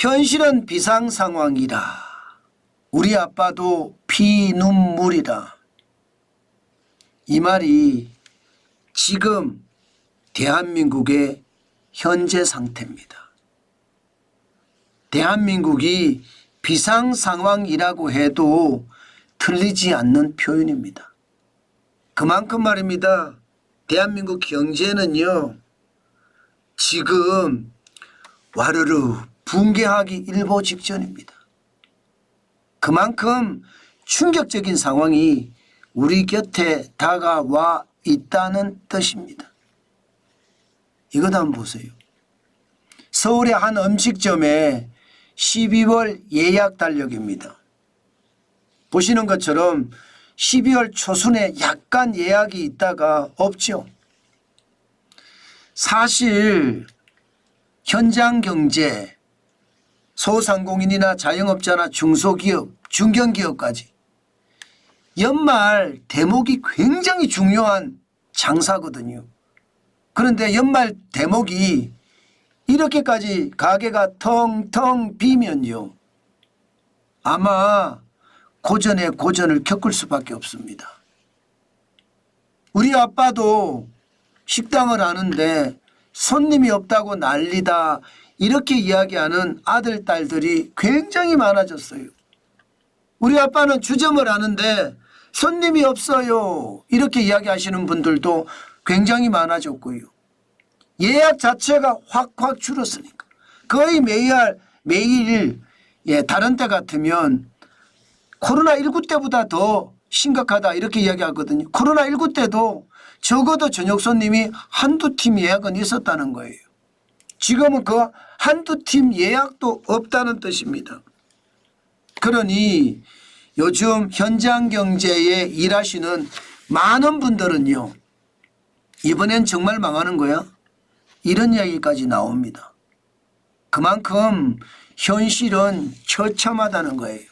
현실은 비상 상황이라. 우리 아빠도 피눈물이라. 이 말이 지금 대한민국의 현재 상태입니다. 대한민국이 비상 상황이라고 해도 틀리지 않는 표현입니다. 그만큼 말입니다. 대한민국 경제는요, 지금 와르르 붕괴하기 일보 직전입니다. 그만큼 충격적인 상황이 우리 곁에 다가와 있다는 뜻입니다. 이것 한번 보세요. 서울의 한 음식점에 12월 예약 달력입니다. 보시는 것처럼 12월 초순에 약간 예약이 있다가 없죠. 사실 현장 경제, 소상공인이나 자영업자나 중소기업, 중견기업까지 연말 대목이 굉장히 중요한 장사거든요. 그런데 연말 대목이 이렇게까지 가게가 텅텅 비면요, 아마 고전에 고전을 겪을 수밖에 없습니다. 우리 아빠도 식당을 하는데 손님이 없다고 난리다, 이렇게 이야기하는 아들, 딸들이 굉장히 많아졌어요. 우리 아빠는 주점을 하는데 손님이 없어요, 이렇게 이야기하시는 분들도 굉장히 많아졌고요. 예약 자체가 확 줄었으니까 거의 매일 다른 때 같으면 코로나19 때보다 더 심각하다, 이렇게 이야기하거든요. 코로나19 때도 적어도 저녁 손님이 한두 팀 예약은 있었다는 거예요. 지금은 그 한두 팀 예약도 없다는 뜻입니다. 그러니 요즘 현장 경제에 일하시는 많은 분들은요, 이번엔 정말 망하는 거야, 이런 이야기까지 나옵니다. 그만큼 현실은 처참하다는 거예요.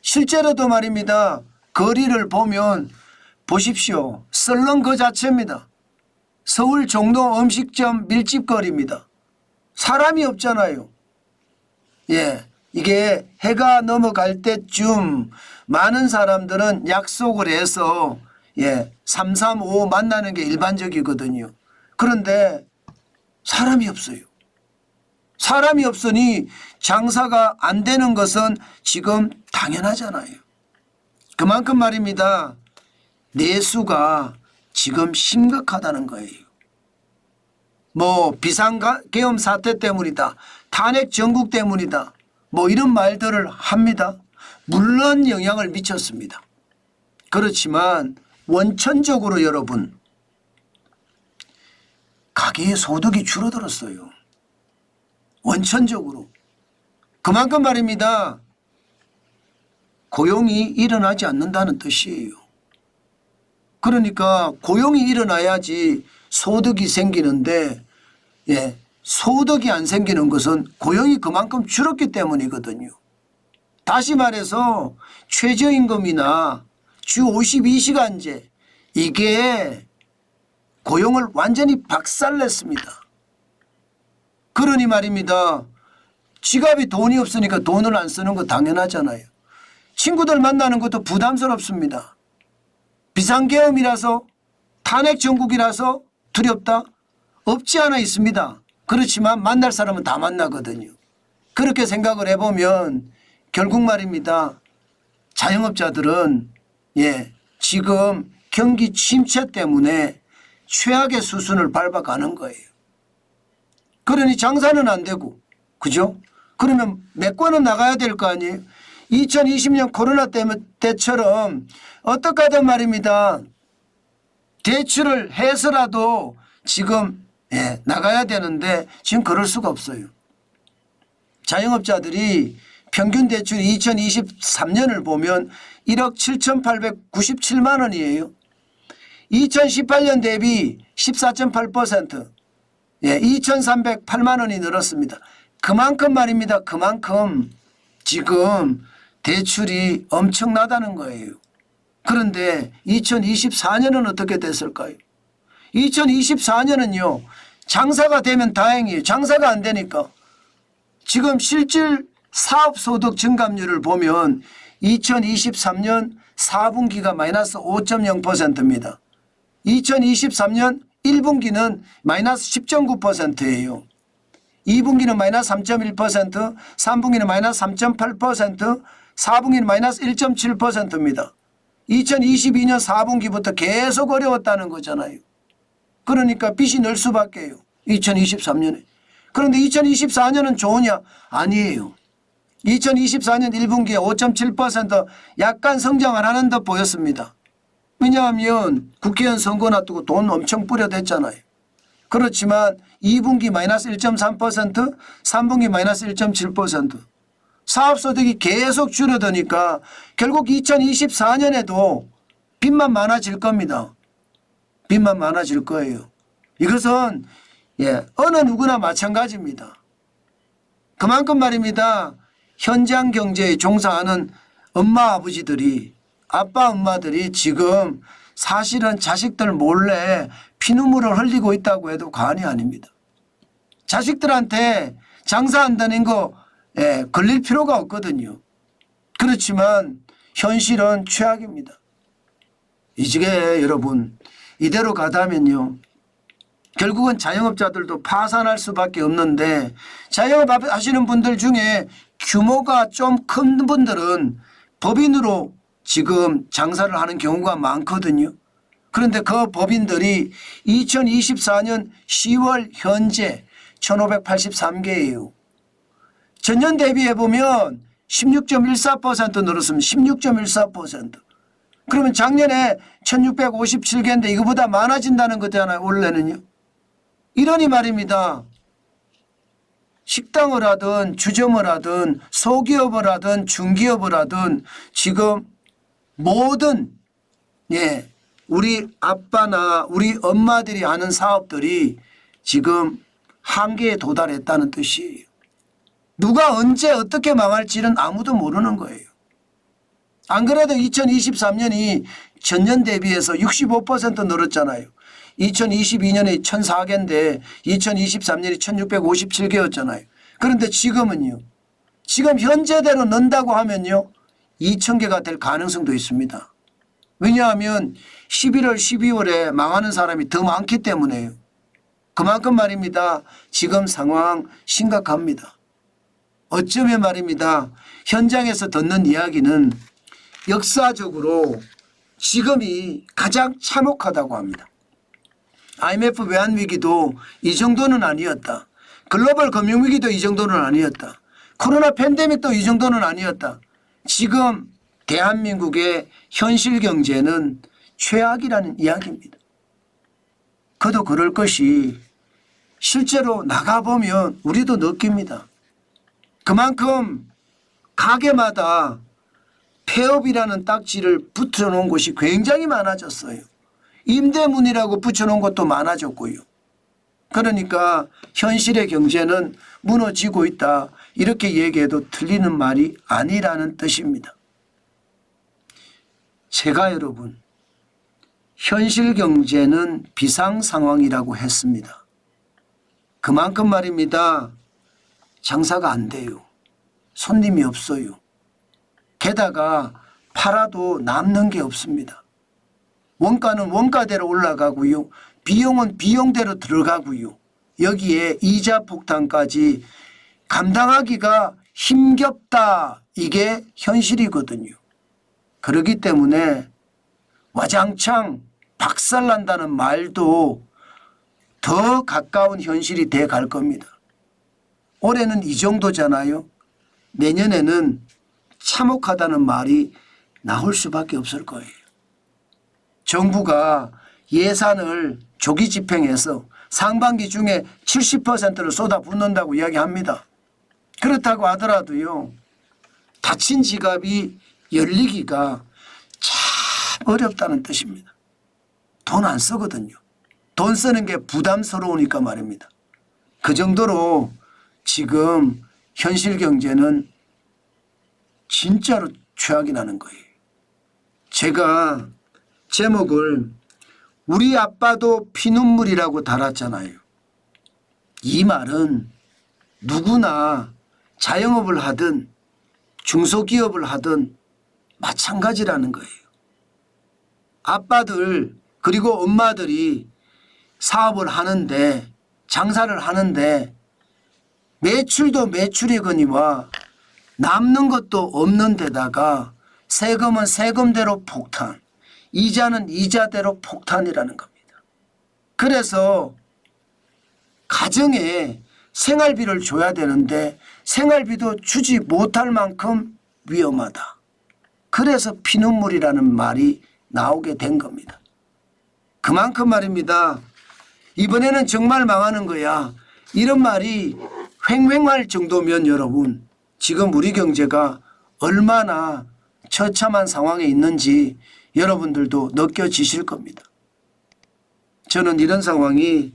실제로도 말입니다. 거리를 보면 보십시오. 썰렁 그 자체입니다. 서울 종로 음식점 밀집거리입니다. 사람이 없잖아요. 이게 해가 넘어갈 때쯤 많은 사람들은 약속을 해서 3, 3, 5 만나는 게 일반적이거든요. 그런데 사람이 없어요. 사람이 없으니 장사가 안 되는 것은 지금 당연하잖아요. 그만큼 말입니다. 내수가 지금 심각하다는 거예요. 뭐 비상계엄 사태 때문이다, 탄핵 정국 때문이다, 뭐 이런 말들을 합니다. 물론 영향을 미쳤습니다. 그렇지만 원천적으로 여러분, 가계의 소득이 줄어들었어요. 원천적으로. 그만큼 말입니다. 고용이 일어나지 않는다는 뜻이에요. 그러니까 고용이 일어나야지 소득이 생기는데, 소득이 안 생기는 것은 고용이 그만큼 줄었기 때문이거든요. 다시 말해서 최저임금이나 주 52시간제, 이게 고용을 완전히 박살냈습니다. 그러니 말입니다. 지갑이 돈이 없으니까 돈을 안 쓰는 거 당연하잖아요. 친구들 만나는 것도 부담스럽습니다. 비상계엄이라서, 탄핵 정국이라서 두렵다? 없지 않아 있습니다. 그렇지만 만날 사람은 다 만나거든요. 그렇게 생각을 해보면 결국 말입니다. 자영업자들은 지금 경기 침체 때문에 최악의 수순을 밟아가는 거예요. 그러니 장사는 안 되고, 그죠? 그러면 매권은 나가야 될 거 아니에요? 2020년 코로나 때처럼 어떻게 하든 말입니다. 대출을 해서라도 지금 나가야 되는데 지금 그럴 수가 없어요. 자영업자들이 평균 대출이 2023년을 보면 1억 7,897만 원이에요. 2018년 대비 14.8%, 2,308만 원이 늘었습니다. 그만큼 말입니다. 그만큼 지금 대출이 엄청나다는 거예요. 그런데 2024년은 어떻게 됐을까요? 2024년은요, 장사가 되면 다행이에요. 장사가 안 되니까 지금 실질 사업소득 증감률을 보면 2023년 4분기가 마이너스 5.0%입니다. 2023년 1분기는 마이너스 10.9%예요. 2분기는 마이너스 3.1%, 3분기는 마이너스 3.8%, 4분기는 마이너스 1.7%입니다. 2022년 4분기부터 계속 어려웠다는 거잖아요. 그러니까 빚이 늘 수밖에요. 2023년에. 그런데 2024년은 좋으냐? 아니에요. 2024년 1분기에 5.7% 약간 성장을 하는 듯 보였습니다. 왜냐하면 국회의원 선거 놔두고 돈 엄청 뿌려댔잖아요. 그렇지만 2분기 마이너스 1.3%, 3분기 마이너스 1.7%. 사업소득이 계속 줄어드니까 결국 2024년에도 빚만 많아질 겁니다. 빚만 많아질 거예요. 이것은 어느 누구나 마찬가지입니다. 그만큼 말입니다. 현장 경제에 종사하는 엄마 아버지들이 아빠 엄마들이 지금 사실은 자식들 몰래 피눈물을 흘리고 있다고 해도 과언이 아닙니다. 자식들한테 장사한다는 거 걸릴 필요가 없거든요. 그렇지만 현실은 최악입니다. 이게 여러분 이대로 가다면요. 결국은 자영업자들도 파산할 수밖에 없는데 자영업 하시는 분들 중에 규모가 좀 큰 분들은 법인으로 지금 장사를 하는 경우가 많거든요. 그런데 그 법인들이 2024년 10월 현재 1583개예요. 전년 대비해 보면 16.14% 늘었습니다. 16.14%. 그러면 작년에 1657개인데 이거보다 많아진다는 거잖아요. 원래는요. 이러니 말입니다. 식당을 하든 주점을 하든 소기업을 하든 중기업을 하든 지금 모든 우리 아빠나 우리 엄마들이 하는 사업들이 지금 한계에 도달했다는 뜻이에요. 누가 언제 어떻게 망할지는 아무도 모르는 거예요. 안 그래도 2023년이 전년 대비해서 65% 늘었잖아요. 2022년에 1004개인데 2023년이 1657개였잖아요. 그런데 지금은요. 지금 현재대로 는다고 하면요. 2000개가 될 가능성도 있습니다. 왜냐하면 11월 12월에 망하는 사람이 더 많기 때문에요. 그만큼 말입니다. 지금 상황 심각합니다. 어쩌면 말입니다. 현장에서 듣는 이야기는 역사적으로 지금이 가장 참혹하다고 합니다. IMF 외환위기도 이 정도는 아니었다. 글로벌 금융위기도 이 정도는 아니었다. 코로나 팬데믹도 이 정도는 아니었다. 지금 대한민국의 현실 경제는 최악이라는 이야기입니다. 그도 그럴 것이 실제로 나가보면 우리도 느낍니다. 그만큼 가게마다 폐업이라는 딱지를 붙여놓은 곳이 굉장히 많아졌어요. 임대문이라고 붙여놓은 것도 많아졌고요. 그러니까 현실의 경제는 무너지고 있다. 이렇게 얘기해도 틀리는 말이 아니라는 뜻입니다. 제가 여러분 현실 경제는 비상 상황이라고 했습니다. 그만큼 말입니다. 장사가 안 돼요. 손님이 없어요. 게다가 팔아도 남는 게 없습니다. 원가는 원가대로 올라가고요. 비용은 비용대로 들어가고요. 여기에 이자 폭탄까지 감당하기가 힘겹다. 이게 현실이거든요. 그렇기 때문에 와장창 박살난다는 말도 더 가까운 현실이 돼 갈 겁니다. 올해는 이 정도잖아요. 내년에는 참혹하다는 말이 나올 수밖에 없을 거예요. 정부가 예산을 조기 집행해서 상반기 중에 70%를 쏟아붓는다고 이야기합니다. 그렇다고 하더라도요. 닫힌 지갑이 열리기가 참 어렵다는 뜻입니다. 돈 안 쓰거든요. 돈 쓰는 게 부담스러우니까 말입니다. 그 정도로 지금 현실 경제는 진짜로 최악이 나는 거예요. 제가 제목을 우리 아빠도 피눈물이라고 달았잖아요. 이 말은 누구나 자영업을 하든 중소기업을 하든 마찬가지라는 거예요. 아빠들 그리고 엄마들이 사업을 하는데 장사를 하는데 매출도 매출이거니와 남는 것도 없는 데다가 세금은 세금대로 폭탄, 이자는 이자대로 폭탄이라는 겁니다. 그래서 가정에 생활비를 줘야 되는데 생활비도 주지 못할 만큼 위험하다. 그래서 피눈물이라는 말이 나오게 된 겁니다. 그만큼 말입니다. 이번에는 정말 망하는 거야. 이런 말이 횡행할 정도면 여러분 지금 우리 경제가 얼마나 처참한 상황에 있는지 여러분들도 느껴지실 겁니다. 저는 이런 상황이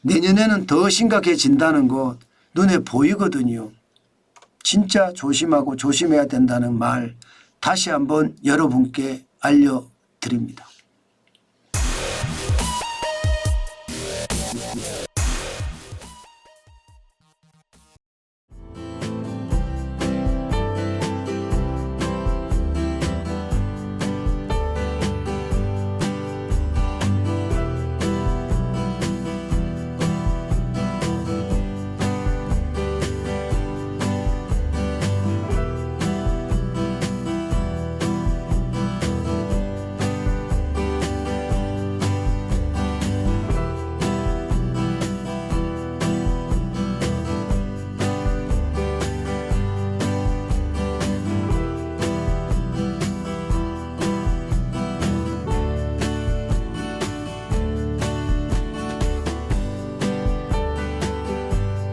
내년에는 더 심각해진다는 것 눈에 보이거든요. 진짜 조심하고 조심해야 된다는 말 다시 한번 여러분께 알려드립니다.